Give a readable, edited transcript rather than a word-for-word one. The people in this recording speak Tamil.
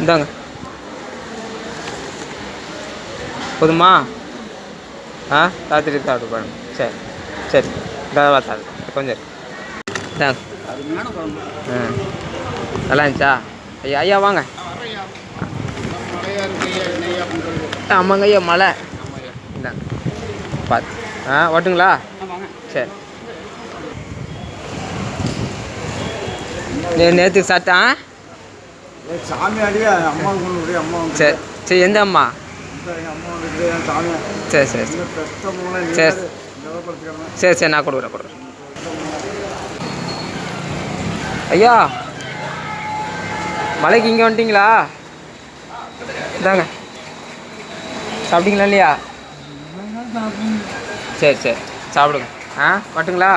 இந்தாங்க. போதுமா? ராத்திரி சாப்பிட்டு போகணும். சரி சரி. இதாக சாப்பிடு கொஞ்சம் இந்தாங்க. நல்லா இருந்துச்சா? ஐயா ஐயா வாங்க. ஆமாங்க ஐயா மழை. இந்தாங்க பார்த்து ஓட்டுங்களா? சரி. நேற்று சாப்பிட்டான் சாமி அடியே அம்மா கொண்டு அம்மா. சரி சரி. எந்த அம்மா? சரி சரி சரி சரி சரி. நான் கொடுக்குறேன். ஐயா மலைக்கு இங்கே வந்துட்டிங்களா? இந்தாங்க. சாப்பிட்டீங்களா இல்லையா? சரி சரி சாப்பிடுங்க. வரட்டுங்களா?